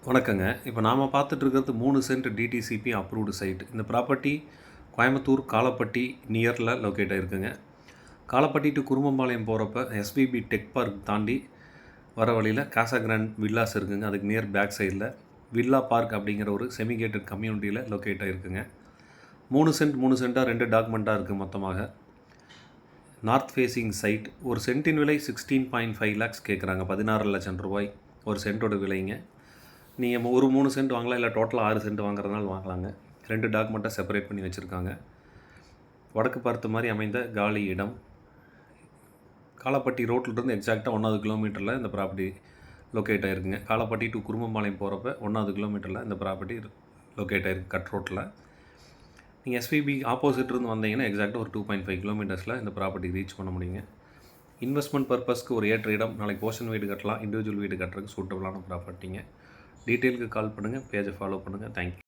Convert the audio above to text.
வணக்கங்க. இப்போ நாம பார்த்துட்டு இருக்கிறது 3 சென்ட் டிடிசிபி அப்ரூவ்டு சைட். இந்த ப்ராப்பர்ட்டி கோயம்புத்தூர் காலப்பட்டி நியரில் லொக்கேட் ஆகிருக்குங்க. காலப்பட்டி டு குருமம்பாளையம் போகிறப்ப எஸ்பிபி டெக் பார்க் தாண்டி வர வழியில் காசா கிராண்ட் வில்லாஸ் இருக்குங்க. அதுக்கு நியர் பேக் சைடில் வில்லா பார்க் அப்படிங்கிற ஒரு செமிகேட்டட் கம்யூனிட்டியில் லொக்கேட் ஆகிருக்குங்க. 3 சென்ட் 3 சென்ட்டாக 2 டாக்குமெண்ட்டாக இருக்குது மொத்தமாக. North facing side. ஒரு சென்ட்டின் விலை 16.5 lakhs கேட்குறாங்க. 16 லட்சம் ரூபாய் ஒரு சென்ட்டோட விலைங்க. நீங்கள் ஒரு 3 சென்ட் வாங்கலாம், இல்லை டோட்டலாக 6 சென்ட் வாங்குறதுனால வாங்கலாங்க. 2 டாக்குமெண்ட்டாக செப்பரேட் பண்ணி வச்சுருக்காங்க. வடக்கு பார்த்த மாதிரி அமைந்த காலி இடம். காலப்பட்டி ரோட்லேருந்து எக்ஸாக்டாக 1வது கிலோமீட்டரில் இந்த ப்ராப்பர்ட்டி லொக்கேட் ஆகிருக்குங்க. காலப்பட்டி டு குருமம்பாளையம் போகிறப்ப 1வது கிலோமீட்டரில் இந்த ப்ராப்பர்ட்டி லொக்கேட் ஆகிருக்கு, கட் ரோட்டில். நீங்கள் எஸ்பிபி ஆப்போசிட் இருந்து வந்தீங்கன்னா எக்ஸாக்டாக ஒரு 2.5 கிலோமீட்டர்ஸில் இந்த ப்ராப்பர்ட்டி ரீச் பண்ண முடியுங்க. இன்வெஸ்ட்மெண்ட் பர்பஸ்க்கு ஒரு ஏற்ற இடம். நாளைக்கு போர்ஷன் வீடு கட்டலாம், இண்டிவிஜுவல் வீடு கட்டுறதுக்கு சூட்டபுளான ப்ராப்பர்ட்டிங்க. டீட்டெயிலுக்கு கால் பண்ணுங்கள், பேஜை ஃபாலோ பண்ணுங்கள். தேங்க்யூ.